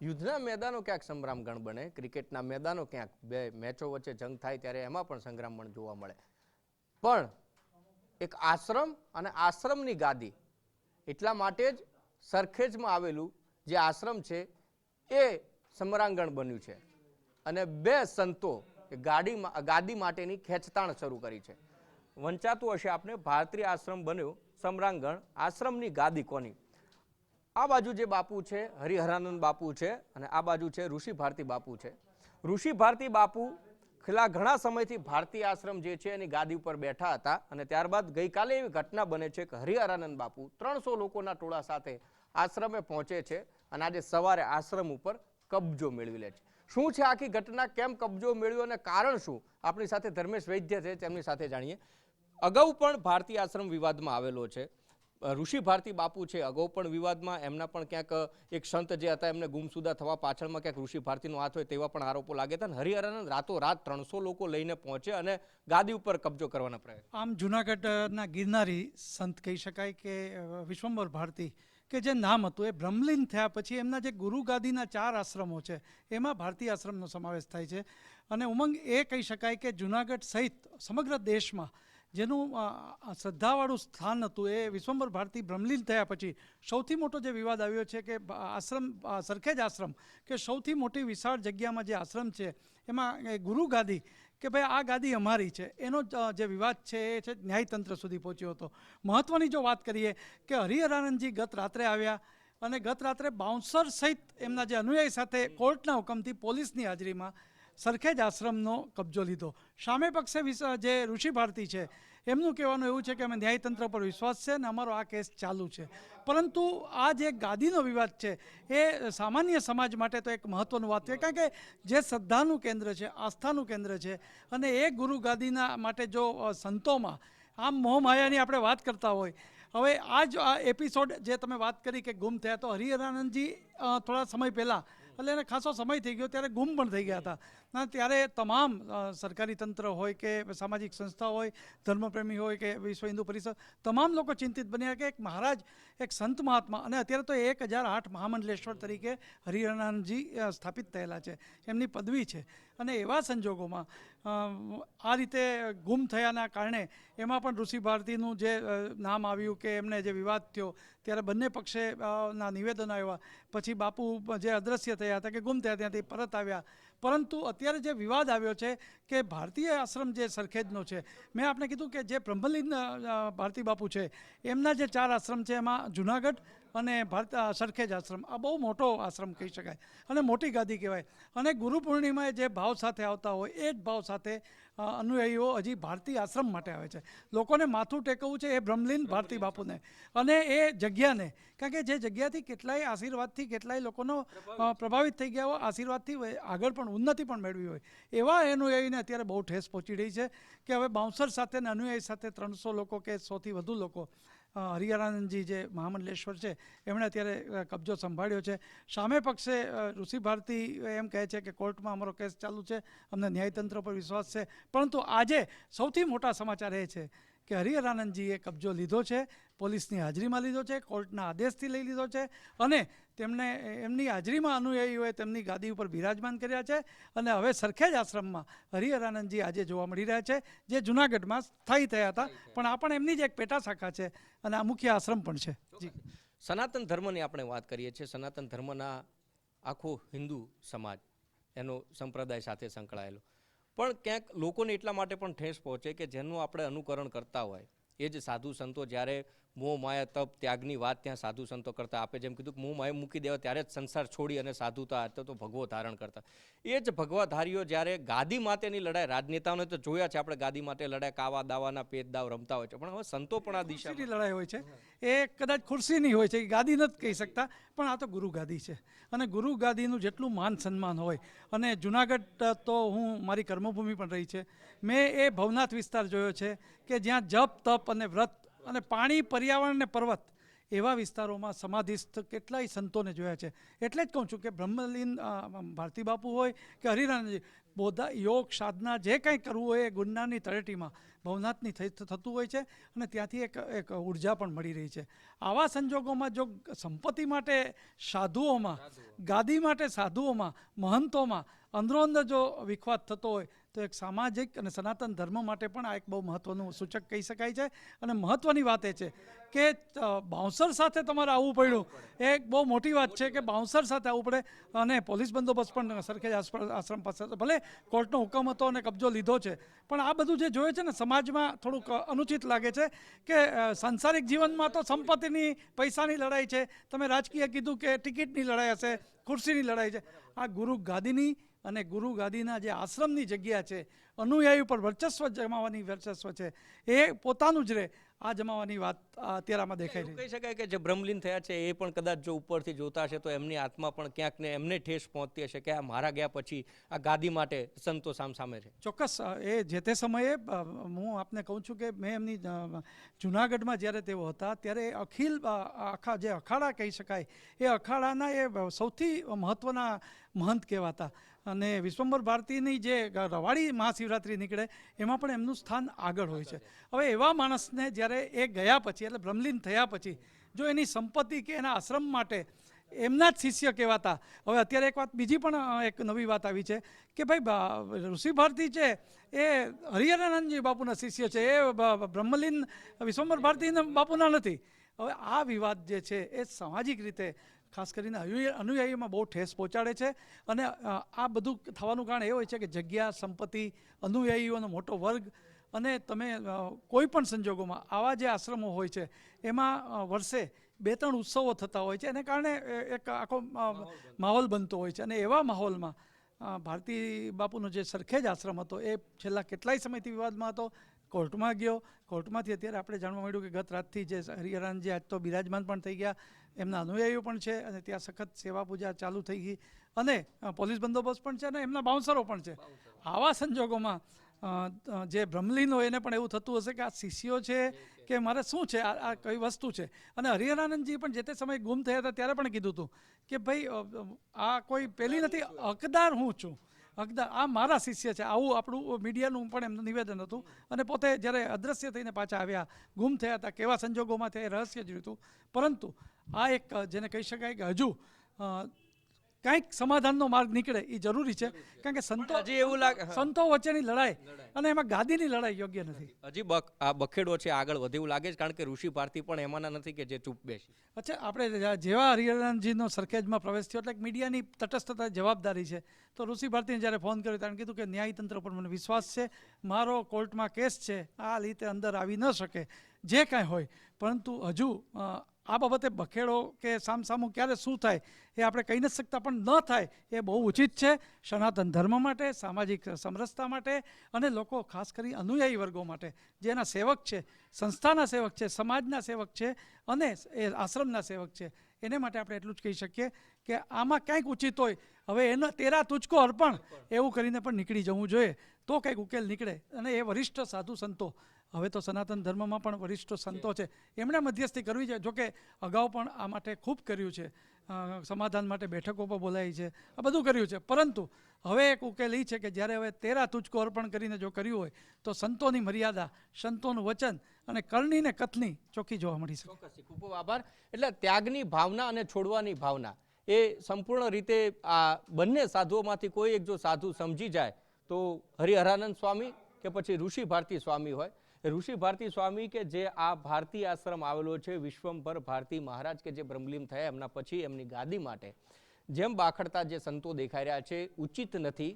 યુદ્ધના મેદાનો ક્યાંક સંગ્રામગણ બને, ક્રિકેટના મેદાનો ક્યાંક બે મેચો વચ્ચે જંગ થાય ત્યારે એમાં પણ સંગ્રામગણ જોવા મળે. પણ એક આશ્રમ અને આશ્રમની ગાદી એટલા માટે જ સરખેજમાં આવેલું જે આશ્રમ છે એ સમરાંગણ બન્યું છે. અને બે સંતો ગાદી માટેની ખેંચતાણ શરૂ કરી છે. વંચાતું હશે આપને, ભારતીય આશ્રમ બન્યો સમરાંગણ, આશ્રમની ગાદી કોની? આ બાજુ જે બાપુ છે હરિહરાનંદ બાપુ છે અને આ બાજુ છે ઋષિ ભારતી બાપુ છે. ઋષિ ભારતી બાપુ છેલ્લા ઘણા સમયથી ભારતીય આશ્રમ જે છે એની ગાદી ઉપર બેઠા હતા અને ત્યારબાદ ગઈકાલે એવી ઘટના બને છે કે હરિહરાનંદ બાપુ 300 લોકોના ટોળા સાથે આશ્રમે પહોંચે છે અને આજે સવારે આશ્રમ ઉપર કબજો મેળવી લે છે. શું છે આખી ઘટના, કેમ કબજો મેળવ્યો અને કારણ શું? આપણી સાથે ધર્મેશ વૈદ્ય છે, તેમની સાથે જાણીએ. અગાઉ પણ ભારતીય આશ્રમ વિવાદમાં આવેલો છે. ઋષિ ભારતી બાપુ છે અગાઉ પણ વિવાદમાં, એમના પણ ક્યાંક એક સંત જે હતા એમને ગુમસુદા થવા પાછળમાં ક્યાંક ઋષિ ભારતીનો હાથ હોય તેવા પણ આરોપો લાગે હતા. હરિહરાનંદ રાતોરાત 300 લોકો લઈને પહોંચે અને ગાદી ઉપર કબજો કરવાના પ્રયત્ન. આમ જુનાગઢના ગિરનારી સંત કહી શકાય કે વિશ્વંભર ભારતી, કે જે નામ હતું એ બ્રહ્મલીન થયા પછી એમના જે ગુરુ ગાદીના 4 આશ્રમો છે એમાં ભારતીય આશ્રમનો સમાવેશ થાય છે. અને ઉમંગ એ કહી શકાય કે જુનાગઢ સહિત સમગ્ર દેશમાં જેનું શ્રદ્ધાવાળું સ્થાન હતું એ વિશ્વંભર ભારતી બ્રહ્મલીન થયા પછી સૌથી મોટો જે વિવાદ આવ્યો છે કે આશ્રમ સરખેજ આશ્રમ કે સૌથી મોટી વિશાળ જગ્યામાં જે આશ્રમ છે એમાં ગુરુ ગાદી કે ભાઈ આ ગાદી અમારી છે, એનો જે વિવાદ છે એ છે ન્યાયતંત્ર સુધી પહોંચ્યો હતો. મહત્ત્વની જો વાત કરીએ કે હરિહરાનંદજી ગત રાત્રે આવ્યા અને ગત રાત્રે બાઉન્સર સહિત એમના જે અનુયાયી સાથે કોર્ટના હુકમથી પોલીસની હાજરીમાં સરખેજ આશ્રમનો કબજો લીધો. સામે પક્ષે જે ઋષિ ભારતી છે એમનું કહેવાનું એવું છે કે અમે ન્યાયતંત્ર પર વિશ્વાસ છે અને અમારો આ કેસ ચાલુ છે. પરંતુ આ જે ગાદીનો વિવાદ છે એ સામાન્ય સમાજ માટે તો એક મહત્ત્વનું વાત છે, કારણ કે જે શ્રદ્ધાનું કેન્દ્ર છે, આસ્થાનું કેન્દ્ર છે અને એ ગુરુ ગાદીના માટે જો સંતોમાં આમ મોહમાયાની આપણે વાત કરતા હોય. હવે આ એપિસોડ જે તમે વાત કરી કે ગુમ થયા, તો હરિહરાનંદજી થોડા સમય પહેલાં એટલે એને ખાસો સમય થઈ ગયો ત્યારે ગુમ પણ થઈ ગયા હતા. ત્યારે તમામ સરકારી તંત્ર હોય કે સામાજિક સંસ્થા હોય, ધર્મપ્રેમી હોય કે વિશ્વ હિન્દુ પરિષદ, તમામ લોકો ચિંતિત બન્યા કે એક મહારાજ, એક સંત મહાત્મા, અને અત્યારે તો 1008 મહામંડલેશ્વર તરીકે હરિહરાનંદજી સ્થાપિત થયેલા છે, એમની પદવી છે. અને એવા સંજોગોમાં આ રીતે ગુમ થયાના કારણે એમાં પણ ઋષિ ભારતીનું જે નામ આવ્યું કે એમને જે વિવાદ થયો ત્યારે બંને પક્ષે ના નિવેદનો આવ્યા. પછી બાપુ જે અદ્રશ્ય થયા હતા કે ગુમ થયા ત્યાંથી પરત આવ્યા. પરંતુ અત્યારે જે વિવાદ આવ્યો છે કે ભારતીય આશ્રમ જે સરખેજનો છે, મેં આપને કીધું કે જે બ્રહ્મલીન ભારતી બાપુ છે એમના જે 4 આશ્રમ છે એમાં જુનાગઢ અને સરખેજ આશ્રમ આ બહુ મોટો આશ્રમ કહી શકાય અને મોટી ગાદી કહેવાય. અને ગુરુ પૂર્ણિમાએ જે ભાવ સાથે આવતા હોય એ જ ભાવ સાથે અનુયાયીઓ હજી ભારતીય આશ્રમ માટે આવે છે. લોકોને માથું ટેકવવું છે એ બ્રહ્મલીન ભારતી બાપુને અને એ જગ્યાને, કારણ કે જે જગ્યાથી કેટલાય આશીર્વાદથી કેટલાય લોકોનો પ્રભાવિત થઈ ગયા હોય, આશીર્વાદથી આગળ પણ ઉન્નતિ પણ મેળવી હોય, એવા અનુયાયીને અત્યારે બહુ ઠેસ પહોંચી રહી છે કે હવે બાઉન્સર સાથે અને અનુયાયી સાથે 300 લોકો કે 100થી વધુ લોકો, હરિહરાનંદજી જે મહામંડલેશ્વર છે એમણે અત્યારે કબજો સંભાળ્યો છે. સામે પક્ષે ઋષિ ભારતી એમ કહે છે કે કોર્ટમાં અમારો કેસ ચાલુ છે, અમને ન્યાયતંત્ર પર વિશ્વાસ છે. પરંતુ આજે સૌથી મોટા સમાચાર એ છે કે હરિહરાનંદજીએ કબજો લીધો છે, પોલીસની હાજરીમાં લીધો છે, કોર્ટના આદેશથી લઈ લીધો છે અને તેમને એમની હાજરીમાં અનુયાયીઓએ તેમની ગાદી ઉપર બિરાજમાન કર્યા છે. અને હવે સરખેજ આશ્રમમાં હરિહરાનંદજી આજે જોવા મળી રહ્યા છે, જે જુનાગઢમાં સ્થાયી થયા હતા, પણ આ પણ એમની જ એક પેટા શાખા છે અને આ મુખ્ય આશ્રમ પણ છે. જી, સનાતન ધર્મની આપણે વાત કરીએ છીએ. સનાતન ધર્મના આખો હિન્દુ સમાજ એનો સંપ્રદાય સાથે સંકળાયેલો, પણ ક્યાંક લોકોને એટલા માટે પણ ઠેસ પહોંચે કે જેનું આપણે અનુકરણ કરતા હોય એ જ સાધુ સંતો જ્યારે મોહ માયા તપ ત્યાગની વાત ત્યાં સાધુ સંતો કરતા. આપે જેમ કીધું કે મોહ માયા મૂકી દેવા ત્યારે જ સંસાર છોડી અને સાધુતા તો ભગવો ધારણ કરતા. એ જ ભગવાધારીઓ જ્યારે ગાદી માટેની લડાઈ, રાજનેતાઓને તો જોયા છે આપણે ગાદી માટે લડાઈ, કાવા દાવાના પેટ દાવ રમતા હોય છે, પણ હવે સંતો પણ આ દિશાની લડાઈ હોય છે એ કદાચ ખુરશીની હોય છે, ગાદી નથી કહી શકતા, પણ આ તો ગુરુ ગાદી છે અને ગુરુ ગાદીનું જેટલું માન સન્માન હોય. અને જુનાગઢ તો હું મારી કર્મભૂમિ પણ રહી છે, મેં એ ભવનાથ વિસ્તાર જોયો છે કે જ્યાં જપ તપ અને વ્રત અને પાણી, પર્યાવરણ અને પર્વત એવા વિસ્તારોમાં સમાધિસ્થ કેટલાય સંતોને જોયા છે. એટલે જ કહું છું કે બ્રહ્મલીન ભારતી બાપુ હોય કે હરિરાનજી, બોધા યોગ સાધના જે કંઈ કરવું હોય એ ગુરુનાની તળેટીમાં ભવનાથની થતું હોય છે અને ત્યાંથી એક ઉર્જા પણ મળી રહી છે. આવા સંજોગોમાં જો સંપત્તિ માટે સાધુઓમાં, ગાદી માટે સાધુઓમાં, મહંતોમાં અંદરોઅંદર જો વિખવાદ થતો હોય તો એક સામાજિક અને સનાતન ધર્મ માટે પણ આ એક બહુ મહત્ત્વનું સૂચક કહી શકાય છે. અને મહત્ત્વની વાત એ છે કે બાઉન્સર સાથે તમારે આવવું પડ્યું એ એક બહુ મોટી વાત છે કે બાઉન્સર સાથે આવવું પડે. અને પોલીસ બંદોબસ્ત પણ સરખેજ આશ્રમ પાસે ભલે કોર્ટનો હુકમ હતો અને કબજો લીધો છે, પણ આ બધું જે જોઈએ છે ને સમાજમાં થોડુંક અનુચિત લાગે છે કે સાંસારિક જીવનમાં તો સંપત્તિની, પૈસાની લડાઈ છે, તમે રાજકીય કીધું કે ટિકિટની લડાઈ હશે, ખુરશીની લડાઈ છે. આ ગુરુ ગાદીની અને ગુરુ ગાદીના જે આશ્રમની જગ્યા છે, અનુયાયી ઉપર વર્ચસ્વ જમાવવાની વર્ચસ્વ છે, એ પોતાનું જ રહે આ જમાવાની વાત અત્યારે આમાં દેખાઈ રહી. કહી શકાય કે જે બ્રહ્મલીન થયા છે એ પણ કદાચ જો ઉપરથી જોતા હશે તો એમની આત્મા પણ ક્યાંક ને એમને ઠેસ પહોંચતી હશે કે આ મારા ગયા પછી આ ગાદી માટે સંતો સામે છે. ચોક્કસ. એ જે તે સમયે હું આપને કહું છું કે મેં એમની જુનાગઢમાં જ્યારે તેઓ હતા ત્યારે અખિલ આખા જે અખાડા કહી શકાય એ અખાડાના એ સૌથી મહત્ત્વના મહંત કહેવાતા. અને વિશ્વંભર ભારતીની જે રવાડી મહાશિવરાત્રિ નીકળે એમાં પણ એમનું સ્થાન આગળ હોય છે. હવે એવા માણસને જ્યારે એ ગયા પછી એટલે બ્રહ્મલીન થયા પછી જો એની સંપત્તિ કે એના આશ્રમ માટે એમના જ શિષ્ય કહેવાતા. હવે અત્યારે એક વાત બીજી પણ એક નવી વાત આવી છે કે ભાઈ ઋષિ ભારતી છે એ હરિહરાનંદજી બાપુના શિષ્ય છે, એ બ્રહ્મલીન વિશ્વંભર ભારતી બાપુના નથી. હવે આ વિવાદ જે છે એ સામાજિક રીતે ખાસ કરીને અનુયાયીમાં બહુ ઠેસ પહોંચાડે છે. અને આ બધું થવાનું કારણ એ હોય છે કે જગ્યા, સંપત્તિ, અનુયાયીઓનો મોટો વર્ગ અને તમે કોઈ પણ સંજોગોમાં આવા જે આશ્રમો હોય છે એમાં વર્ષે 2-3 ઉત્સવો થતા હોય છે, એને કારણે એક આખો માહોલ બનતો હોય છે. અને એવા માહોલમાં ભારતી બાપુનો જે સરખેજ આશ્રમ હતો એ છેલ્લા કેટલાય સમયથી વિવાદમાં હતો. કોર્ટમાં ગયો, કોર્ટમાંથી અત્યારે આપણે જાણવા મળ્યું કે ગત રાતથી જે હરિહરાનજી આજ તો બિરાજમાન પણ થઈ ગયા, એમના અનુયાયીઓ પણ છે અને ત્યાં સખત સેવા પૂજા ચાલુ થઈ ગઈ અને પોલીસ બંદોબસ્ત પણ છે અને એમના બાઉન્સરો પણ છે. આવા સંજોગોમાં જે બ્રહ્મલીન હોય એને પણ એવું થતું હશે કે આ શિષ્યો છે કે મારે શું છે, આ કઈ વસ્તુ છે. અને હરિહરાનંદજી પણ જે તે સમયે ગુમ થયા હતા ત્યારે પણ કીધું હતું કે ભાઈ આ કોઈ પેલી નથી, હકદાર હું છું, હકદાર આ મારા શિષ્ય છે. આવું આપણું મીડિયાનું પણ એમનું નિવેદન હતું. અને પોતે જ્યારે અદ્રશ્ય થઈને પાછા આવ્યા, ગુમ થયા હતા, કેવા સંજોગોમાં તે રહસ્ય જ હતું. પરંતુ આ એક જેને કહી શકાય કે હજુ કંઈક સમાધાનનો માર્ગ નીકળે એ જરૂરી છે. કારણ કે સંતો વચ્ચેની લડાઈ અને એમાં ગાદીની લડાઈ યોગ્ય નથી. હજી આ બખેડો છે આગળ વધે એવું લાગે છે, કારણ કે ઋષિ ભારતી પણ એમાંના નથી કે જે ચૂપ બેસી. અચ્છા, આપણે જેવા હરિહરાનજીનો સરખેજમાં પ્રવેશ થયો એટલે મીડિયાની તટસ્થતા જવાબદારી છે. તો ઋષિ ભારતીને જ્યારે ફોન કર્યો ત્યારે કીધું કે ન્યાયતંત્ર પર મને વિશ્વાસ છે, મારો કોર્ટમાં કેસ છે, આ રીતે અંદર આવી ન શકે જે કાંઈ હોય. પરંતુ હજુ આ બાબતે બખેડો કે સામસામું ક્યારે શું થાય એ આપણે કહી નથી શકતા, પણ ન થાય એ બહુ ઉચિત છે સનાતન ધર્મ માટે, સામાજિક સમરસતા માટે અને લોકો ખાસ કરી અનુયાયી વર્ગો માટે જે એના સેવક છે, સંસ્થાના સેવક છે, સમાજના સેવક છે અને એ આશ્રમના સેવક છે, એને માટે આપણે એટલું જ કહી શકીએ કે આમાં કંઈક ઉચિત હોય. હવે એનો તેરા તુજકો અર્પણ એવું કરીને પણ નીકળી જવું જોઈએ તો કંઈક ઉકેલ નીકળે. અને એ વરિષ્ઠ સાધુ સંતો, હવે તો સનાતન ધર્મમાં પણ વરિષ્ઠ સંતો છે, એમણે મધ્યસ્થી કરવી છે. જોકે અગાઉ પણ આ માટે ખૂબ કર્યું છે, સમાધાન માટે બેઠકો પર બોલાવી છે, આ બધું કર્યું છે. પરંતુ હવે એક ઉકેલ એ છે કે જ્યારે હવે તેરા તુજકો અર્પણ કરીને જો કર્યું હોય તો સંતોની મર્યાદા, સંતોનું વચન અને કરણી ને કથની ચોખ્ખી જોવા મળી શકે. ખૂબ ખૂબ આભાર. એટલે ત્યાગની ભાવના અને છોડવાની ભાવના એ સંપૂર્ણ રીતે આ બંને સાધુઓમાંથી કોઈ એક જો સાધુ સમજી જાય તો હરિહરાનંદ સ્વામી કે પછી ઋષિ ભારતી સ્વામી હોય, ઋષિ ભારતી સ્વામી કે જે આ ભારતી આશ્રમ આવેલો છે, વિશ્વંભર ભારતી મહારાજ કે જે બ્રહ્મલીન થયા એમના પછી એમની ગાદી માટે જેમ બાખડતા જે સંતો દેખાઈ રહ્યા છે ઉચિત નથી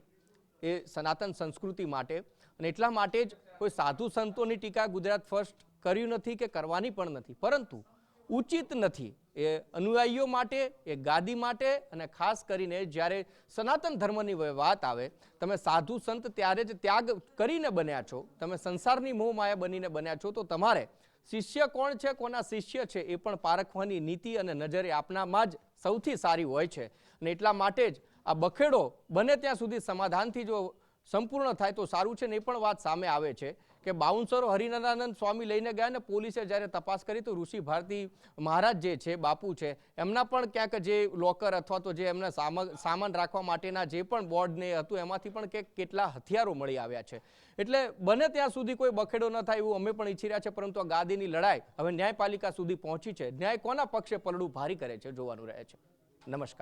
એ સનાતન સંસ્કૃતિ માટે. અને એટલા માટે જ કોઈ સાધુ સંતોની ટીકા ગુજરાત ફર્સ્ટ કર્યું નથી કે કરવાની પણ નથી, પરંતુ ઉચિત નથી એ અનુયાયીઓ માટે, એ ગાદી માટે. અને ખાસ કરીને જ્યારે સનાતન ધર્મની વાત આવે, તમે સાધુ સંત ત્યારે જ ત્યાગ કરીને બન્યા છો, તમે સંસારની મોહમાયા બનીને બન્યા છો, તો તમારે શિષ્ય કોણ છે, કોના શિષ્ય છે એ પણ પારખવાની નીતિ અને નજરે આપનામાં જ સૌથી સારી હોય છે. અને એટલા માટે જ આ બખેડો બને ત્યાં સુધી સમાધાનથી જો સંપૂર્ણ થાય તો સારું છે. ને એ પણ વાત સામે આવે છે કે બાઉન્સરો હરિનારાયણ સ્વામી લઈને ગયા ને પોલીસે જ્યારે તપાસ કરી તો ઋષિ ભારતી મહારાજ જે છે બાપુ છે એમના પણ ક્યાંક જે લોકર અથવા તો જે એમના સામાન રાખવા માટેના જે પણ બોર્ડ ને હતું એમાંથી પણ કેટલા હથિયારો મળી આવ્યા છે. એટલે બને ત્યાં સુધી કોઈ બખેડો ન થાય એવું અમે પણ ઈચ્છી રહ્યા છે, પરંતુ આ ગાદીની લડાઈ હવે ન્યાયપાલિકા સુધી પહોંચી છે. ન્યાય કોના પક્ષે પલડું ભારી કરે છે જોવાનું રહે છે. નમસ્કાર.